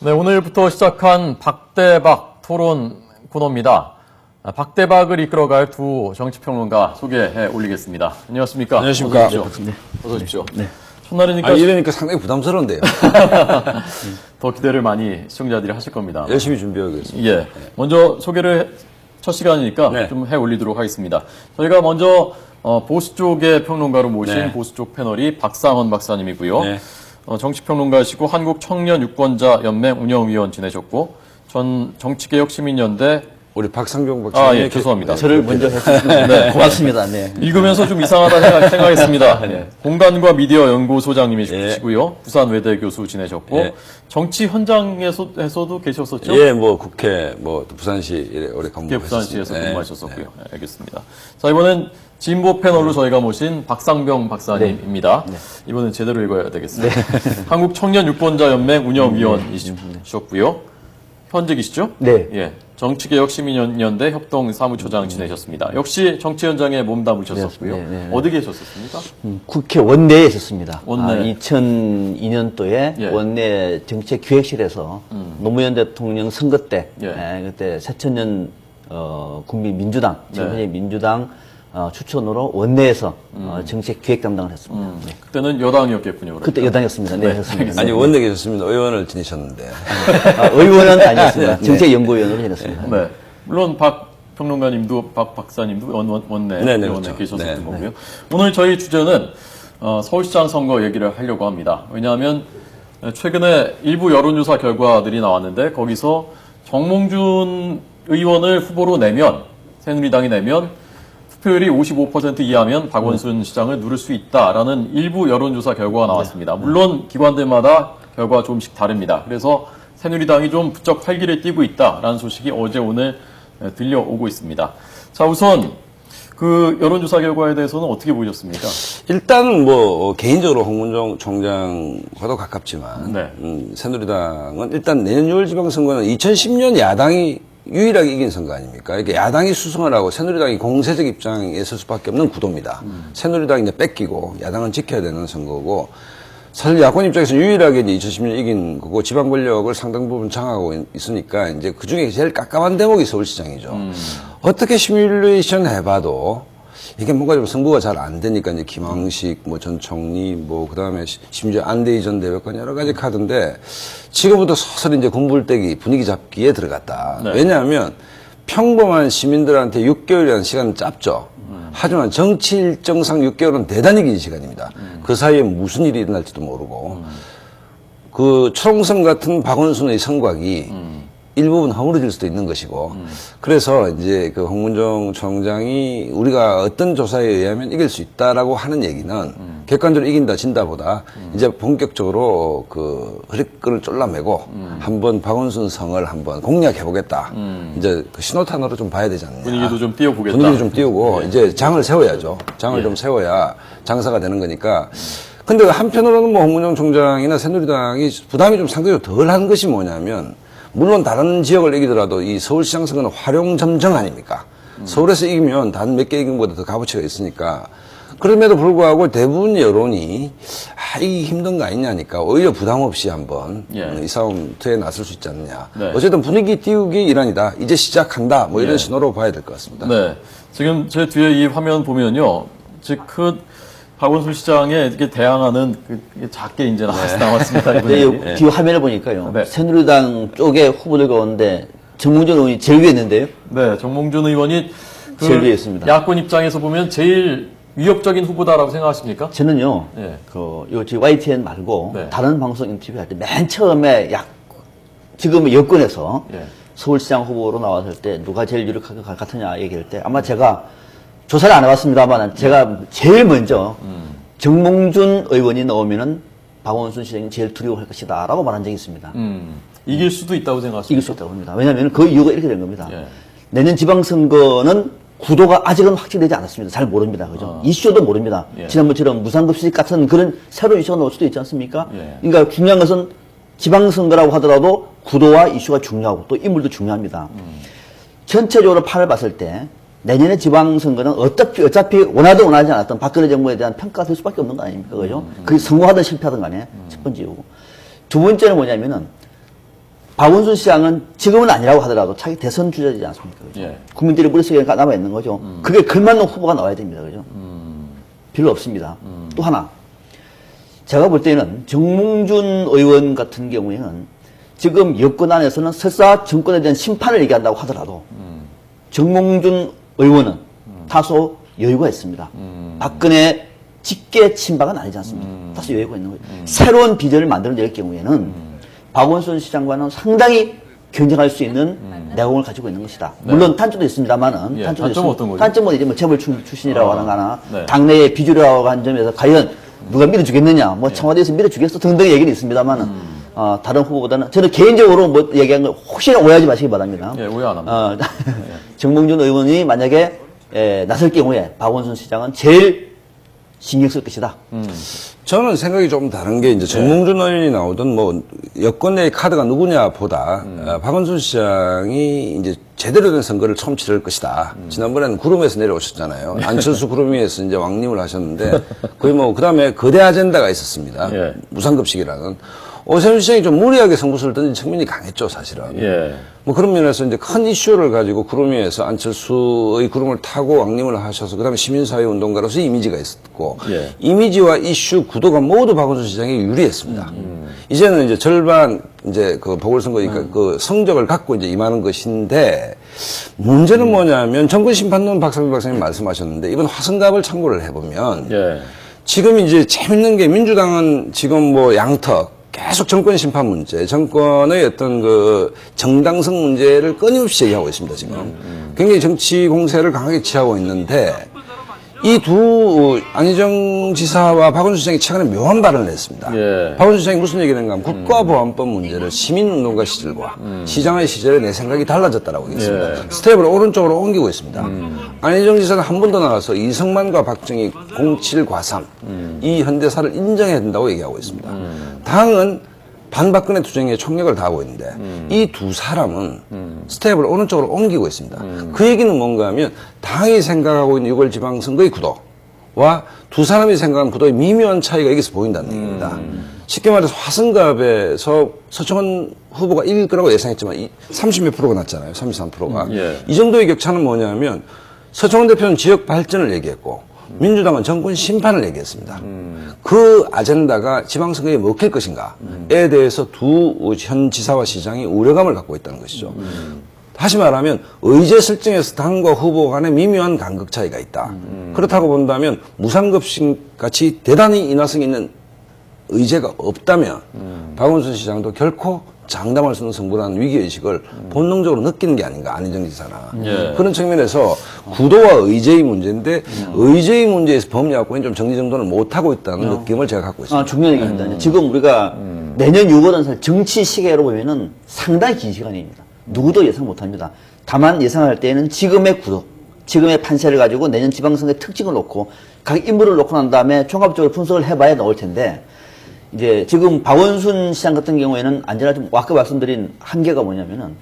네, 오늘부터 시작한 박대박 토론 코너입니다. 박대박을 이끌어갈 두 정치평론가 소개해 올리겠습니다. 안녕하십니까? 안녕하십니까? 어서 오십시오. 어서 오십시오. 네. 첫날이니까 이러니까 상당히 부담스러운데요. 더 기대를 많이 시청자들이 하실 겁니다. 열심히 준비하겠습니다. 예. 먼저 소개를 첫 시간이니까 네. 좀 해 올리도록 하겠습니다. 저희가 먼저 보수 쪽의 평론가로 모신 네. 보수 쪽 패널이 박상헌 박사님이고요. 네. 정치평론가시고 한국청년유권자연맹 운영위원 지내셨고 전 정치개혁시민연대 우리 박상경 박사님. 예, 죄송합니다. 저를 먼저 해주셨습니다. 네. 고맙습니다. 네. 읽으면서 좀 이상하다 생각했습니다. 네. 공간과 미디어 연구소장님이시고요. 부산 외대 교수 지내셨고 예. 정치 현장에서도 계셨었죠? 예, 뭐 국회, 뭐 부산시 오래 국회 부산시에서 근무하셨습니다. 근무하셨었고요. 네, 알겠습니다. 자, 이번엔 진보 패널로 저희가 모신 박상병 박사님입니다. 이번엔 제대로 읽어야 되겠습니다. 한국청년유권자연맹 운영위원이셨고요. 현직이시죠? 네. 예. 정치개혁시민연대 협동사무처장 지내셨습니다. 역시 정치 현장에 몸담으셨었고요. 네. 어디 계셨었습니까? 국회 원내에 있었습니다. 원내. 2002년도에 예. 원내 정책기획실에서 노무현 대통령 선거 때, 예. 그때 새천년 국민민주당, 지금 네. 현재 민주당 추천으로 원내에서 정책기획 담당을 했습니다. 네. 그때는 여당이었겠군요. 그러니까. 그때 여당이었습니다. 네, 그렇습니다. 아니, 원내 계셨습니다. 의원을 지내셨는데. 의원은 아니었습니다. 정책연구위원으로 지냈습니다. 네. 물론 박 평론가님도 박 박사님도 원내 네네, 의원에 그렇죠. 계셨었던 네. 거고요. 오늘 저희 주제는 서울시장 선거 얘기를 하려고 합니다. 왜냐하면 최근에 일부 여론조사 결과들이 나왔는데 거기서 정몽준 의원을 후보로 내면 새누리당이 내면 투표율이 55% 이하면 박원순 시장을 누를 수 있다라는 일부 여론조사 결과가 나왔습니다. 물론 기관들마다 결과가 조금씩 다릅니다. 그래서 새누리당이 좀 부쩍 활기를 띠고 있다라는 소식이 어제 오늘 들려오고 있습니다. 자, 우선 그 여론조사 결과에 대해서는 어떻게 보셨습니까? 일단은 뭐 개인적으로 홍문종 총장과도 가깝지만 네. 새누리당은 일단 내년 6월 지방선거는 2010년 야당이 유일하게 이긴 선거 아닙니까? 이렇게 야당이 수성을 하고 새누리당이 공세적 입장에 설 수밖에 없는 구도입니다. 새누리당이 이제 뺏기고 야당은 지켜야 되는 선거고 사실 야권 입장에서 유일하게 이제 2010년 이긴 거고 지방 권력을 상당 부분 장악하고 있으니까 이제 그 중에 제일 깝깝한 대목이 서울시장이죠. 어떻게 시뮬레이션 해봐도 이게 뭔가 좀 승부가 잘 안 되니까 이제 김황식 뭐 전 총리 뭐 그다음에 심지어 안대희 전 대법관 여러 가지 카드인데 지금부터 서서히 이제 군불대기 분위기 잡기에 들어갔다. 네. 왜냐하면 평범한 시민들한테 6개월이라는 시간은 짧죠. 하지만 정치 일정상 6개월은 대단히 긴 시간입니다. 그 사이에 무슨 일이 일어날지도 모르고 그 초롱성 같은 박원순의 성곽이 일부분 허물어질 수도 있는 것이고 그래서 이제 그 홍문종 총장이 우리가 어떤 조사에 의하면 이길 수 있다라고 하는 얘기는 객관적으로 이긴다 진다보다 이제 본격적으로 그 허리끈을 졸라매고 한번 박원순 성을 한번 공략해 보겠다. 이제 그 신호탄으로 좀 봐야 되지 않느냐. 분위기도 좀 띄워보겠다. 분위기 좀 띄우고 이제 장을 세워야죠. 장을 좀 세워야 장사가 되는 거니까. 근데 한편으로는 뭐 홍문종 총장이나 새누리당이 부담이 좀 상대적으로 덜한 것이 뭐냐면 물론 다른 지역을 이기더라도 이 서울시장 선거는 활용점정 아닙니까? 서울에서 이기면 단 몇 개 이긴 것보다 더 값어치가 있으니까 그럼에도 불구하고 대부분 여론이 이기 힘든 거 아니냐니까 오히려 부담 없이 한번 이 싸움터에 나설 수 있지 않느냐. 네. 어쨌든 분위기 띄우기 일환이다. 이제 시작한다. 뭐 이런 예. 신호로 봐야 될 것 같습니다. 네. 지금 제 뒤에 이 화면 보면요. 즉, 박원순 시장에 이렇게 대항하는 그 작게 이제 나왔습니다. 근데 이분이. 이 뒤 화면을 보니까요. 네. 새누리당 쪽에 후보들 가운데 정몽준 의원이 제일 위에 있는데요. 네, 정몽준 의원이 제일 위에 있습니다. 야권 입장에서 보면 제일 위협적인 후보다라고 생각하십니까? 저는요, 예. 지금 YTN 말고 네. 다른 방송 인터뷰할 때 맨 처음에 지금 여권에서 예. 서울시장 후보로 나왔을 때 누가 제일 유력할 것 같으냐 얘기할 때 아마 제가 조사를 안 해봤습니다만 제가 제일 먼저 정몽준 의원이 나오면은 박원순 시장이 제일 두려워할 것이다 라고 말한 적이 있습니다. 이길 수도 있다고 생각하십니까? 이길 수 있다고 봅니다. 왜냐하면 그 이유가 이렇게 된 겁니다. 예. 내년 지방선거는 구도가 아직은 확정되지 않았습니다. 잘 모릅니다. 그죠? 이슈도 모릅니다. 예. 지난번처럼 무상급식 같은 그런 새로운 이슈가 나올 수도 있지 않습니까? 예. 그러니까 중요한 것은 지방선거라고 하더라도 구도와 이슈가 중요하고 또 인물도 중요합니다. 전체적으로 판을 봤을 때 내년의 지방선거는 어차피 원하든 원하지 않았던 박근혜 정부에 대한 평가가 될 수밖에 없는 거 아닙니까? 그죠? 그게 성공하든 실패하든 간에 첫 번째 이유고. 두 번째는 뭐냐면은 박원순 시장은 지금은 아니라고 하더라도 차기 대선 주자지 않습니까? 그죠? 예. 국민들이 머릿속에 남아 있는 거죠. 그게 걸맞는 후보가 나와야 됩니다. 그죠? 별로 없습니다. 또 하나. 제가 볼 때는 정몽준 의원 같은 경우에는 지금 여권 안에서는 설사 정권에 대한 심판을 얘기한다고 하더라도 정몽준 의원은 다소 여유가 있습니다. 박근혜 직계 친박은 아니지 않습니까? 다소 여유가 있는 거죠. 새로운 비전을 만들어낼 경우에는 박원순 시장과는 상당히 경쟁할 수 있는 내공을 가지고 있는 것이다. 물론 단점도 있습니다만은 예, 단점은 어떤 거죠? 단점은 이제 뭐 재벌 출신이라고 하는 거나 네. 당내의 비주류라고 하는 점에서 과연 누가 밀어주겠느냐, 뭐 청와대에서 밀어주겠어 등등 얘기는 있습니다만은 다른 후보보다는 저는 개인적으로 뭐 얘기한 거 혹시나 오해하지 마시기 바랍니다. 예, 오해 안 합니다. 정몽준 의원이 만약에 나설 경우에 박원순 시장은 제일 신경 쓸 것이다. 저는 생각이 좀 다른 게 이제 정몽준 의원이 나오던 뭐 여권 내의 카드가 누구냐보다 박원순 시장이 이제 제대로 된 선거를 처음 치를 것이다. 지난번에는 구름에서 내려오셨잖아요. 안철수 구름위에서 이제 왕림을 하셨는데 거의 뭐 그다음에 거대 아젠다가 있었습니다. 예. 무상급식이라는. 오세훈 시장이 좀 무리하게 승부수를 던진 측면이 강했죠, 사실은. 예. 뭐 그런 면에서 이제 큰 이슈를 가지고 구름위에서 안철수의 구름을 타고 왕림을 하셔서 그다음에 시민사회 운동가로서 이미지가 있었고 예. 이미지와 이슈 구도가 모두 박원순 시장에 유리했습니다. 이제는 이제 절반 이제 그 보궐선거니까 그 성적을 갖고 이제 임하는 것인데 문제는 뭐냐면 정권 심판론 박상민 박사님 말씀하셨는데 이번 화성갑을 참고를 해보면 예. 지금 이제 재밌는 게 민주당은 지금 뭐 양턱 계속 정권 심판 문제, 정권의 어떤 그 정당성 문제를 끊임없이 얘기하고 있습니다, 지금. 굉장히 정치 공세를 강하게 취하고 있는데, 이 두, 안희정 지사와 박원순 시장이 최근에 묘한 발언을 했습니다. 예. 박원순 시장이 무슨 얘기를 했는가 하면 국가보안법 문제를 시민운동가 시절과 시장의 시절에 내 생각이 달라졌다라고 얘기했습니다. 예. 스텝을 오른쪽으로 옮기고 있습니다. 안희정 지사는 한 번 더 나가서 이성만과 박정희 07 과삼 이 현대사를 인정해야 된다고 얘기하고 있습니다. 당은 반박근혜 투쟁에 총력을 다하고 있는데 이 두 사람은 스텝을 오른쪽으로 옮기고 있습니다. 그 얘기는 뭔가 하면 당이 생각하고 있는 6월 지방선거의 구도와 두 사람이 생각하는 구도의 미묘한 차이가 여기서 보인다는 얘기입니다. 쉽게 말해서 화성갑에서 서청원 후보가 이길 거라고 예상했지만 30몇 프로가 났잖아요. 33%가. 예. 이 정도의 격차는 뭐냐면 서청원 대표는 지역 발전을 얘기했고 민주당은 정권 심판을 얘기했습니다. 그 아젠다가 지방선거에 먹힐 것인가에 대해서 두 현 지사와 시장이 우려감을 갖고 있다는 것이죠. 다시 말하면 의제 설정에서 당과 후보 간의 미묘한 간극 차이가 있다. 그렇다고 본다면 무상급식 같이 대단히 인화성 있는 의제가 없다면 박원순 시장도 결코 장담할 수 없는 승부라는 위기의식을 본능적으로 느끼는 게 아닌가, 안희정 지사나. 예. 그런 측면에서 구도와 의제의 문제인데 의제의 문제에서 법리학과는 좀 정리정돈을 못하고 있다는 느낌을 제가 갖고 있습니다. 중요한 얘기입니다. 지금 우리가 내년 6월은 정치 시계로 보면은 상당히 긴 시간입니다. 누구도 예상 못합니다. 다만 예상할 때는 지금의 구도, 지금의 판세를 가지고 내년 지방선거의 특징을 놓고 각 인물을 놓고 난 다음에 종합적으로 분석을 해봐야 나올 텐데 이제 지금 박원순 시장 같은 경우에는 언제나 좀 아까 말씀드린 한계가 뭐냐면은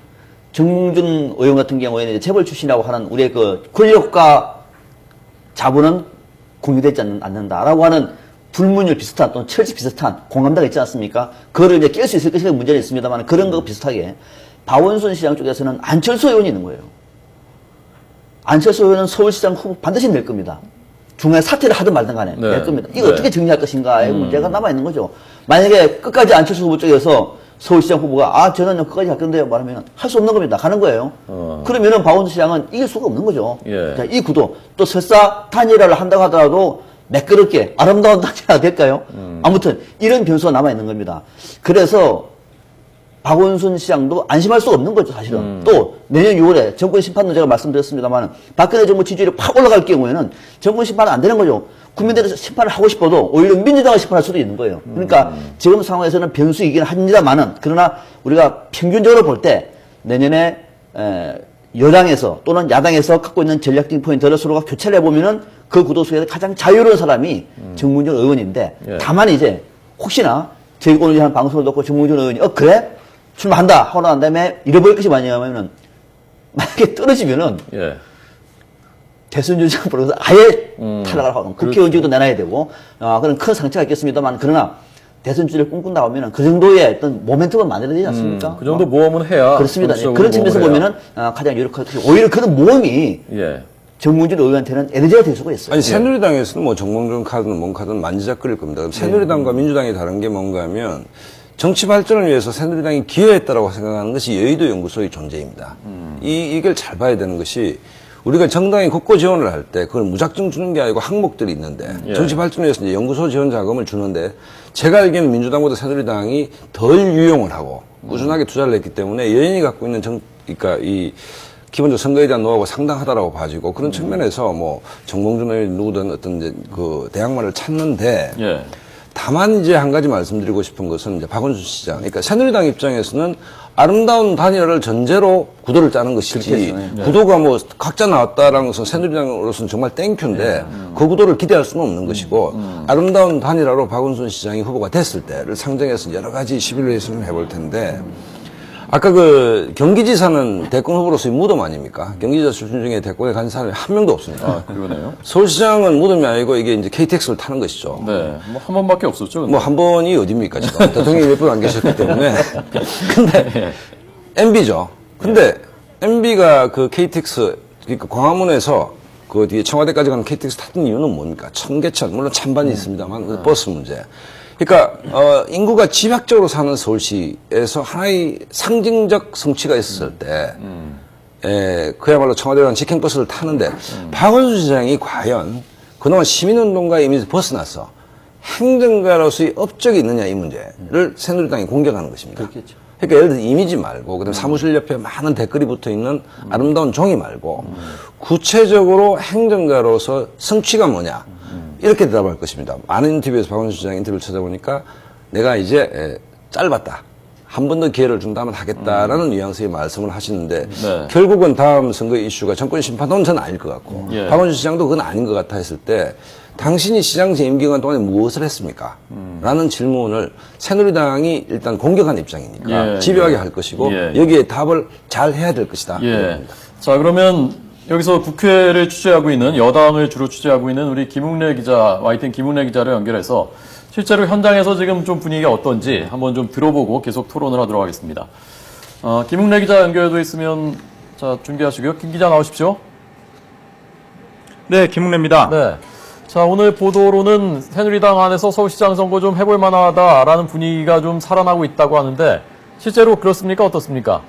정몽준 의원 같은 경우에는 이제 재벌 출신이라고 하는 우리의 그 권력과 자본은 공유되지 않는다라고 하는 불문율 비슷한 또는 철칙 비슷한 공감대가 있지 않습니까? 그거를 이제 깰 수 있을 것이라는 문제는 있습니다만 그런 거 비슷하게 박원순 시장 쪽에서는 안철수 의원이 있는 거예요. 안철수 의원은 서울시장 후보 반드시 낼 겁니다. 중간에 사퇴를 하든 말든 간에 네. 낼 겁니다. 이거 네. 어떻게 정리할 것인가의 문제가 남아있는 거죠. 만약에 끝까지 안철수 후보 쪽에서 서울시장 후보가 저는 끝까지 할 건데요 말하면 할 수 없는 겁니다. 가는 거예요. 그러면은 박원순 시장은 이길 수가 없는 거죠. 예. 자, 이 구도 또 설사 단일화를 한다고 하더라도 매끄럽게 아름다운 단일화가 될까요? 아무튼 이런 변수가 남아있는 겁니다. 그래서 박원순 시장도 안심할 수가 없는 거죠, 사실은. 또 내년 6월에 정권 심판은 제가 말씀드렸습니다만 박근혜 정부 지지율이 팍 올라갈 경우에는 정권 심판은 안 되는 거죠. 국민들이 심판을 하고 싶어도 오히려 민주당을 심판할 수도 있는 거예요. 그러니까 지금 상황에서는 변수이긴 합니다만은 그러나 우리가 평균적으로 볼 때 내년에 여당에서 또는 야당에서 갖고 있는 전략적인 포인트를 서로가 교체를 해보면은 그 구도 속에서 가장 자유로운 사람이 정몽준 의원인데 예. 다만 이제 혹시나 저희 오늘 한 방송을 듣고 정몽준 의원이 그래? 출마한다 하고 난 다음에 잃어버릴 것이 뭐냐면은 만약에 떨어지면은 예. 대선 주장 벌어서 아예 탈락을 하고 국회의원직도 내놔야 되고 그런 큰 상처가 있겠습니다만 그러나 대선주를 꿈꾼 나오면은 그 정도의 어떤 모멘텀을 만들어야 되지 않습니까? 그 정도 모험은 해야. 그렇습니다. 정치적으로 그런 측면에서 모험을 해야. 보면은 가장 유력할 것이고 오히려 그런 모험이 예. 정몽준 의원한테는 에너지가 될 수가 있어요. 아니, 새누리당에서는 뭐 정몽준 카드는 뭔 카드는 만지작거릴 겁니다. 그럼 새누리당과 민주당이 다른 게 뭔가 하면 정치 발전을 위해서 새누리당이 기여했다라고 생각하는 것이 여의도 연구소의 존재입니다. 이걸 잘 봐야 되는 것이 우리가 정당이 국고 지원을 할 때 그걸 무작정 주는 게 아니고 항목들이 있는데 예. 정치 발전을 위해서 이제 연구소 지원 자금을 주는데 제가 알기에는 민주당보다 새누리당이 덜 유용을 하고 꾸준하게 투자를 했기 때문에 여인이 갖고 있는 그러니까 이 기본적으로 선거에 대한 노하우가 상당하다라고 봐지고 그런 측면에서 뭐 정몽준 의원 누구든 어떤 이제 그 대항마를 찾는데 예. 다만 이제 한 가지 말씀드리고 싶은 것은 이제 박원순 시장, 그러니까 새누리당 입장에서는 아름다운 단일화를 전제로 구도를 짜는 것이지 그렇겠죠. 구도가 뭐 각자 나왔다라는 것은 새누리당으로서는 정말 땡큐인데 그 구도를 기대할 수는 없는 것이고 아름다운 단일화로 박원순 시장이 후보가 됐을 때를 상정해서 여러 가지 시뮬레이션을 해볼 텐데 아까 그 경기지사는 대권 후보로서의 무덤 아닙니까? 경기지사 출신 중에 대권에 간 사람이 한 명도 없습니다. 아, 그러네요. 서울시장은 무덤이 아니고 이게 이제 KTX를 타는 것이죠. 네. 뭐 한 번밖에 없었죠. 근데. 뭐 한 번이 어딥니까 지금 대통령이 몇 분 안 계셨기 때문에 근데 MB죠. 근데 MB가 그 KTX 그러니까 광화문에서 그 뒤에 청와대까지 가는 KTX 탔던 이유는 뭡니까? 청계천 물론 찬반이 있습니다만 그 버스 문제. 그러니까 인구가 집약적으로 사는 서울시에서 하나의 상징적 성취가 있었을 때 그야말로 청와대에 간 직행버스를 타는데 박원순 시장이 과연 그동안 시민운동가의 이미지에서 벗어나서 행정가로서의 업적이 있느냐 이 문제를 새누리당이 공격하는 것입니다. 그렇겠죠. 그러니까 예를 들어 이미지 말고 그다음에 사무실 옆에 많은 댓글이 붙어 있는 아름다운 종이 말고 구체적으로 행정가로서 성취가 뭐냐 이렇게 대답할 것입니다. 많은 인터뷰에서 박원순 시장 인터뷰를 찾아보니까 내가 이제 짧았다. 한 번 더 기회를 준다면 하겠다라는 뉘앙스의 말씀을 하시는데 네. 결국은 다음 선거 이슈가 정권 심판은 저는 아닐 것 같고 예. 박원순 시장도 그건 아닌 것 같아 했을 때 당신이 시장 재임 기간 동안에 무엇을 했습니까? 라는 질문을 새누리당이 일단 공격한 입장이니까 예, 집요하게 예. 할 것이고 예. 여기에 답을 잘 해야 될 것이다. 예. 자, 그러면 여기서 국회를 취재하고 있는 여당을 주로 취재하고 있는 우리 김웅래 기자, 와이튼 김웅래 기자를 연결해서 실제로 현장에서 지금 좀 분위기가 어떤지 한번 좀 들어보고 계속 토론을 하도록 하겠습니다. 김웅래 기자 연결돼 있으면 자, 준비하시고요. 김 기자 나오십시오. 네, 김웅래입니다. 네. 자, 오늘 보도로는 새누리당 안에서 서울시장 선거 좀 해볼 만하다라는 분위기가 좀 살아나고 있다고 하는데 실제로 그렇습니까? 어떻습니까?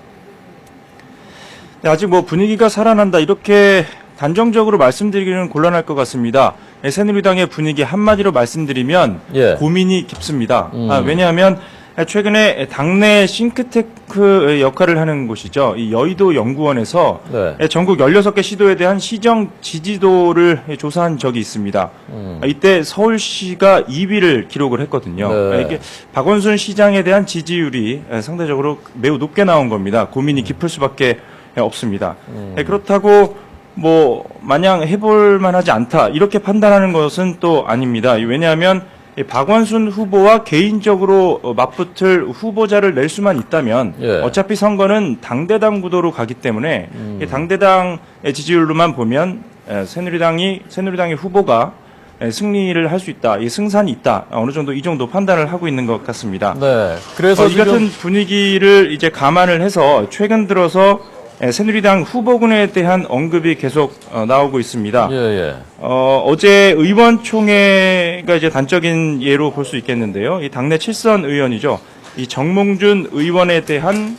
네, 아직 뭐 분위기가 살아난다 이렇게 단정적으로 말씀드리기는 곤란할 것 같습니다. 새누리당의 분위기 한마디로 말씀드리면 예. 고민이 깊습니다. 왜냐하면 최근에 당내 싱크테크 역할을 하는 곳이죠. 이 여의도 연구원에서 네. 전국 16개 시도에 대한 시정 지지도를 조사한 적이 있습니다. 이때 서울시가 2위를 기록을 했거든요. 네. 이게 박원순 시장에 대한 지지율이 상대적으로 매우 높게 나온 겁니다. 고민이 깊을 수밖에 없습니다. 그렇다고 뭐 마냥 해볼 만하지 않다 이렇게 판단하는 것은 또 아닙니다. 왜냐하면 박원순 후보와 개인적으로 맞붙을 후보자를 낼 수만 있다면 예. 어차피 선거는 당대당 구도로 가기 때문에 이 당대당의 지지율로만 보면 새누리당의 후보가 승리를 할 수 있다, 이 승산이 있다, 어느 정도 이 정도 판단을 하고 있는 것 같습니다. 네. 그래서 이 같은 분위기를 이제 감안을 해서 최근 들어서 새누리당 후보군에 대한 언급이 계속 나오고 있습니다. 예, 예. 어제 의원총회가 이제 단적인 예로 볼 수 있겠는데요. 이 당내 7선 의원이죠. 이 정몽준 의원에 대한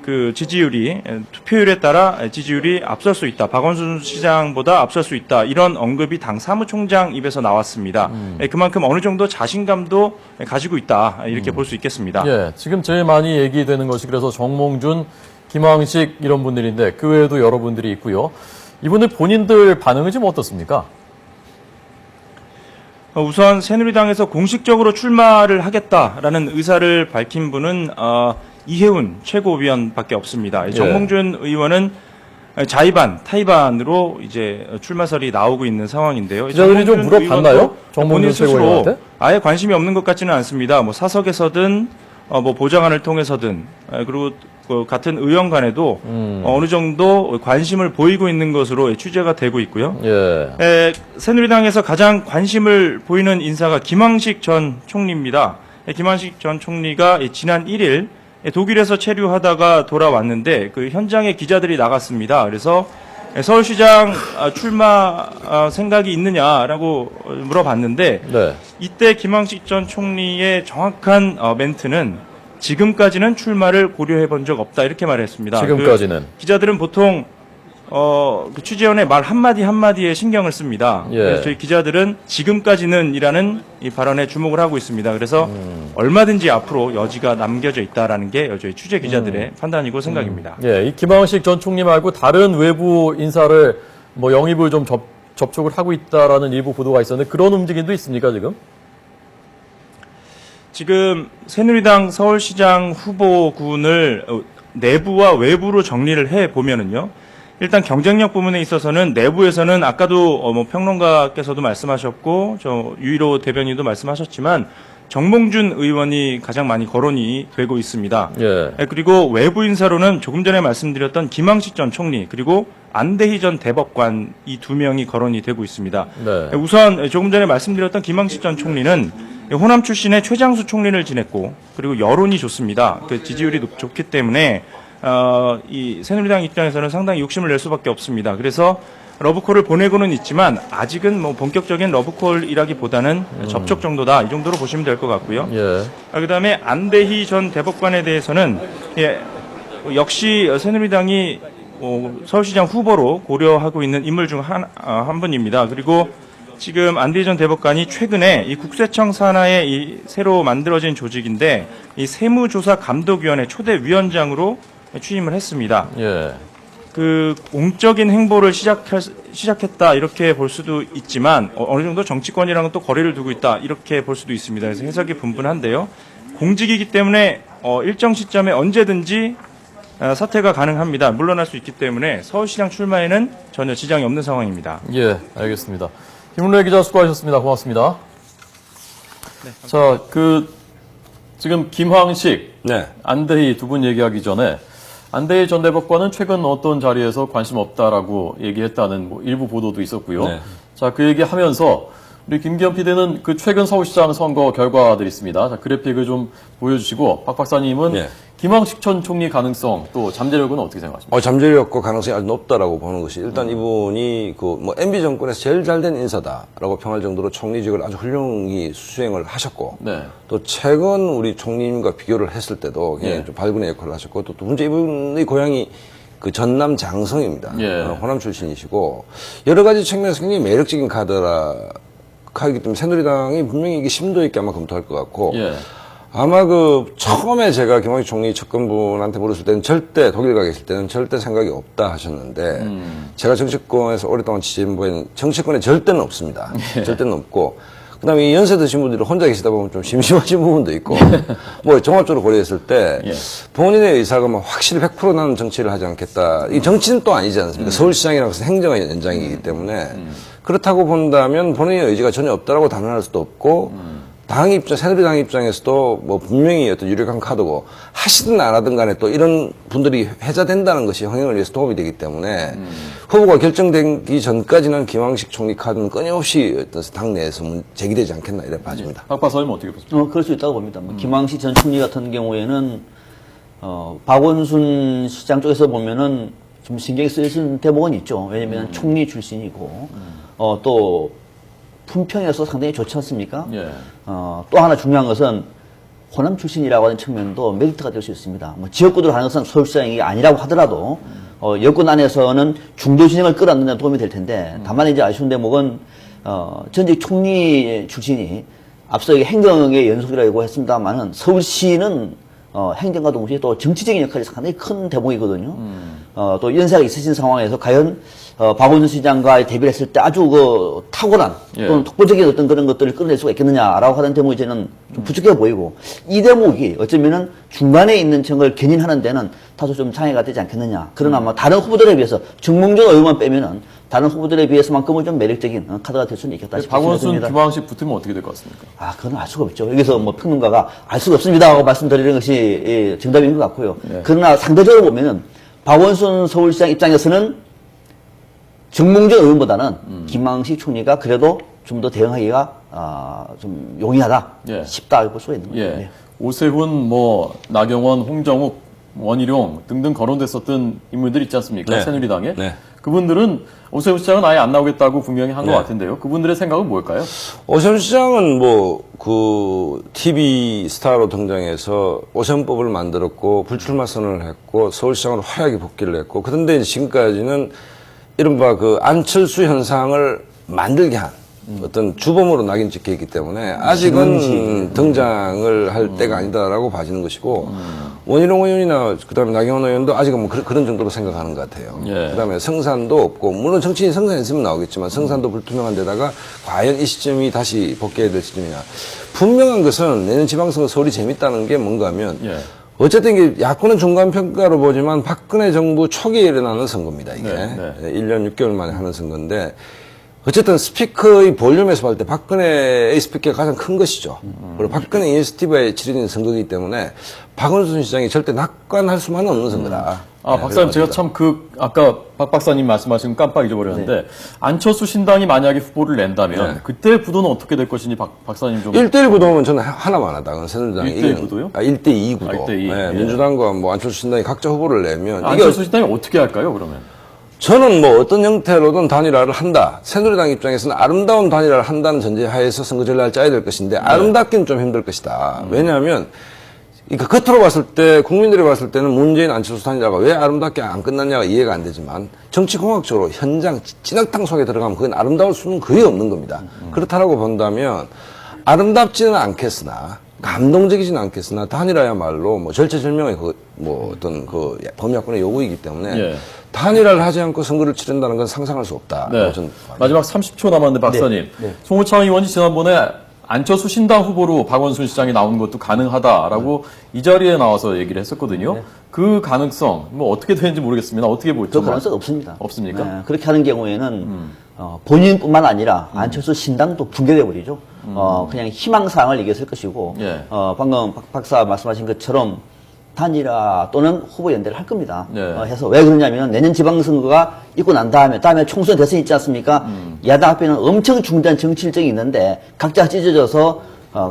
그 지지율이 투표율에 따라 지지율이 앞설 수 있다. 박원순 시장보다 앞설 수 있다. 이런 언급이 당 사무총장 입에서 나왔습니다. 그만큼 어느 정도 자신감도 가지고 있다. 이렇게 볼 수 있겠습니다. 예, 지금 제일 많이 얘기되는 것이 그래서 정몽준, 김황식 이런 분들인데 그 외에도 여러분들이 있고요. 이분들 본인들 반응은 지금 어떻습니까? 우선 새누리당에서 공식적으로 출마를 하겠다라는 의사를 밝힌 분은 이해운 최고위원밖에 없습니다. 예. 정몽준 의원은 자의반, 타의반으로 이제 출마설이 나오고 있는 상황인데요. 기자들이 좀 정몽준 물어봤나요? 의원도 정몽준 본인 스스로 최고위원한테? 아예 관심이 없는 것 같지는 않습니다. 뭐 사석에서든 뭐 보좌관을 통해서든 그리고 그 같은 의원 간에도 어느 정도 관심을 보이고 있는 것으로 취재가 되고 있고요. 예. 새누리당에서 가장 관심을 보이는 인사가 김황식 전 총리입니다. 김황식 전 총리가 지난 1일 독일에서 체류하다가 돌아왔는데 그 현장에 기자들이 나갔습니다. 그래서 서울시장 출마 생각이 있느냐라고 물어봤는데 네. 이때 김황식 전 총리의 정확한 멘트는 지금까지는 출마를 고려해 본 적 없다 이렇게 말했습니다. 지금까지는. 그 기자들은 보통 그 취재원의 말 한마디 한마디에 신경을 씁니다. 예. 그래서 저희 기자들은 지금까지는이라는 이 발언에 주목을 하고 있습니다. 그래서 얼마든지 앞으로 여지가 남겨져 있다라는 게 저희 취재 기자들의 판단이고 생각입니다. 예, 이 김황식 전 총리 말고 다른 외부 인사를 뭐 영입을 좀 접촉을 하고 있다라는 일부 보도가 있었는데 그런 움직임도 있습니까, 지금? 지금 새누리당 서울시장 후보군을 내부와 외부로 정리를 해 보면은요. 일단 경쟁력 부분에 있어서는 내부에서는 아까도 뭐 평론가께서도 말씀하셨고 저 유일호 대변인도 말씀하셨지만 정몽준 의원이 가장 많이 거론이 되고 있습니다. 예. 그리고 외부 인사로는 조금 전에 말씀드렸던 김황식 전 총리 그리고 안대희 전 대법관 이 두 명이 거론이 되고 있습니다. 네. 우선 조금 전에 말씀드렸던 김황식 전 총리는 호남 출신의 최장수 총리를 지냈고 그리고 여론이 좋습니다. 그 지지율이 좋기 때문에 이 새누리당 입장에서는 상당히 욕심을 낼 수밖에 없습니다. 그래서 러브콜을 보내고는 있지만 아직은 뭐 본격적인 러브콜이라기보다는 접촉 정도다 이 정도로 보시면 될 것 같고요. 예. 그다음에 안대희 전 대법관에 대해서는 역시 새누리당이 서울시장 후보로 고려하고 있는 인물 중 한 분입니다. 그리고 지금 안대희 전 대법관이 최근에 이 국세청 산하에 이 새로 만들어진 조직인데 이 세무조사 감독위원회 초대 위원장으로 취임을 했습니다. 예. 그 공적인 행보를 시작했다 이렇게 볼 수도 있지만 어느 정도 정치권이랑은 또 거리를 두고 있다 이렇게 볼 수도 있습니다. 그래서 해석이 분분한데요. 공직이기 때문에 일정 시점에 언제든지 사퇴가 가능합니다. 물러날 수 있기 때문에 서울시장 출마에는 전혀 지장이 없는 상황입니다. 예, 알겠습니다. 김은래 기자 수고하셨습니다. 고맙습니다. 네, 자, 지금 김황식, 네. 안대희 두 분 얘기하기 전에 안대희 전 대법관은 최근 어떤 자리에서 관심 없다라고 얘기했다는 뭐 일부 보도도 있었고요. 네. 자, 그 얘기하면서 우리 김기현 PD는 그 최근 서울시장 선거 결과들이 있습니다. 자, 그래픽을 좀 보여주시고 박 박사님은 네. 김황식 전 총리 가능성 또 잠재력은 어떻게 생각하십니까? 잠재력과 가능성이 아주 높다라고 보는 것이 일단 이분이 MB 정권에서 제일 잘된 인사다라고 평할 정도로 총리직을 아주 훌륭히 수행을 하셨고 네. 또 최근 우리 총리님과 비교를 했을 때도 굉장히 예. 좀 발군의 역할을 하셨고 또 두 번째 이분의 고향이 그 전남 장성입니다. 예. 호남 출신이시고 여러 가지 측면에서 굉장히 매력적인 카드이기 때문에 새누리당이 분명히 이게 심도 있게 아마 검토할 것 같고 예. 아마 처음에 제가 김황식 총리 측근분한테 물었을 때는 독일 가 계실 때는 절대 생각이 없다 하셨는데, 제가 정치권에서 오랫동안 지지한 바에는 정치권에 절대는 없습니다. 절대는 없고, 그 다음에 연세 드신 분들이 혼자 계시다 보면 좀 심심하신 부분도 있고, 뭐 종합적으로 고려했을 때, 예. 본인의 의사가 뭐 확실히 100% 나는 정치를 하지 않겠다. 이 정치는 또 아니지 않습니까? 서울시장이라고 해서 행정의 연장이기 때문에, 그렇다고 본다면 본인의 의지가 전혀 없다라고 단언할 수도 없고, 새누리당 입장에서도 뭐 분명히 어떤 유력한 카드고 하시든 안 하든 간에 또 이런 분들이 회자된다는 것이 흥행을 위해서 도움이 되기 때문에 후보가 결정되기 전까지는 김황식 총리 카드는 끊임없이 어떤 당내에서 제기되지 않겠나 이렇게 봐집니다. 박 박사님은 어떻게 보십니까? 그럴 수 있다고 봅니다. 김황식 전 총리 같은 경우에는 박원순 시장 쪽에서 보면은 좀 신경이 쓰이는 대목은 있죠. 왜냐면 총리 출신이고 또 품평에서 상당히 좋지 않습니까? 예. 또 하나 중요한 것은 호남 출신이라고 하는 측면도 메리트가 될 수 있습니다. 뭐 지역구들 하는 것은 서울시장이 아니라고 하더라도 여권 안에서는 중도 진영을 끌어안는 데 도움이 될 텐데 다만 이제 아쉬운 대목은 전직 총리 출신이 앞서 행정의 연속이라고 했습니다만은 서울시는 행정과 동시에 또 정치적인 역할이 상당히 큰 대목이거든요. 또 연세가 있으신 상황에서 과연 박원순 시장과 대비를 했을 때 아주 탁월한 또는 독보적인 어떤 그런 것들을 끌어낼 수가 있겠느냐라고 하는 대목이 저는 좀 부족해 보이고 이 대목이 어쩌면은 중간에 있는 층을 견인하는 데는 다소 좀 장애가 되지 않겠느냐. 그러나 뭐 다른 후보들에 비해서 정몽준 의원만 빼면은 다른 후보들에 비해서만큼은 좀 매력적인 카드가 될 수는 있겠다 싶습니다. 박원순, 김황식 붙으면 어떻게 될 것 같습니까? 그건 알 수가 없죠. 여기서 뭐 평론가가 알 수가 없습니다 하고 말씀드리는 것이 예, 정답인 것 같고요. 네. 그러나 상대적으로 보면은 박원순 서울시장 입장에서는 정몽준 의원보다는 김황식 총리가 그래도 좀 더 대응하기가 좀 용이하다, 예. 쉽다 볼 수가 있는 거죠. 예. 네. 오세훈, 뭐 나경원, 홍정욱, 원희룡 등등 거론됐었던 인물들 있지 않습니까? 네. 새누리당에. 네. 그분들은 오세훈 시장은 아예 안 나오겠다고 분명히 한 것 네. 같은데요. 그분들의 생각은 뭘까요? 오세훈 시장은 TV 스타로 등장해서 오세훈법을 만들었고, 불출마 선언을 했고, 서울시장으로 화려하게 복귀를 했고, 그런데 이제 지금까지는 이른바 안철수 현상을 만들게 한 어떤 주범으로 낙인 찍혀 있기 때문에 아직은 등장을 할 때가 아니다라고 봐지는 것이고, 원희룡 의원이나 그다음에 나경원 의원도 아직은 뭐 그런 정도로 생각하는 것 같아요. 예. 그다음에 성산도 없고, 물론 정치인이 성산했으면 나오겠지만 성산도 불투명한 데다가 과연 이 시점이 다시 복귀해야 될 시점이냐. 분명한 것은 내년 지방선거 서울이 재밌다는 게 뭔가 하면 예. 어쨌든 이게 야권은 중간평가로 보지만 박근혜 정부 초기에 일어나는 선거입니다, 이게. 네, 1년 6개월 만에 하는 선거인데, 어쨌든 스피커의 볼륨에서 봤을 때 박근혜의 스피커가 가장 큰 것이죠. 그리고 박근혜 인스티브에 치러진 선거이기 때문에 박원순 시장이 절대 낙관할 수만은 없는 선거다. 박사님, 제가 참 아까 박 박사님 말씀하신 거 깜빡 잊어버렸는데, 안철수 신당이 만약에 후보를 낸다면, 그때 구도는 어떻게 될 것인지 박사님 좀. 1대1 구도면 저는 하나만 하다. 그건 새누리당이 1대1 구도요? 1대2 구도. 1대2. 네, 예. 민주당과 뭐 안철수 신당이 각자 후보를 내면. 안철수 신당이 어떻게 할까요, 그러면? 저는 뭐 어떤 형태로든 단일화를 한다. 새누리당 입장에서는 아름다운 단일화를 한다는 전제하에서 선거 전략을 짜야 될 것인데, 아름답기는 좀 힘들 것이다. 왜냐하면, 그러니까 겉으로 봤을 때, 국민들이 봤을 때는 문재인 안철수 단일화가 왜 아름답게 안 끝났냐가 이해가 안 되지만, 정치공학적으로 현장 찐흙탕 속에 들어가면 그건 아름다울 수는 거의 없는 겁니다. 그렇다라고 본다면, 아름답지는 않겠으나, 감동적이지는 않겠으나, 단일화야말로 뭐 절체절명의 범야권의 요구이기 때문에, 예. 단일화를 하지 않고 선거를 치른다는 건 상상할 수 없다. 네. 마지막 30초 남았는데 박사님. 송호창 의원이 지난번에 안철수 신당 후보로 박원순 시장이 나오는 것도 가능하다라고 이 자리에 나와서 얘기를 했었거든요. 그 가능성 뭐 어떻게 되는지 모르겠습니다. 어떻게 볼지. 그 가능성 없습니다. 없습니까? 네, 그렇게 하는 경우에는 본인뿐만 아니라 안철수 신당도 붕괴돼 버리죠. 그냥 희망사항을 얘기했을 것이고, 예. 방금 박 박사 말씀하신 것처럼 단일화 또는 후보 연대를 할 겁니다. 네. 해서 왜 그러냐면 내년 지방선거가 있고 난 다음에 총선 대선이 있지 않습니까? 야당 앞에는 엄청 중대한 정치 일정이 있는데 각자 찢어져서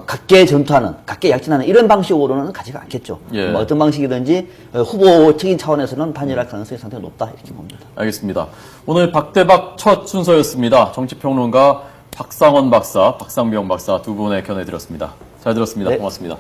각계 전투하는, 각계 약진하는 이런 방식으로는 가지가 않겠죠. 예. 뭐 어떤 방식이든지 후보적인 차원에서는 단일화 가능성이 상당히 높다 이렇게 봅니다. 알겠습니다. 오늘 박대박 첫 순서였습니다. 정치평론가 박상원 박사, 박상병 박사 두 분의 견해 드렸습니다. 잘 들었습니다. 네. 고맙습니다.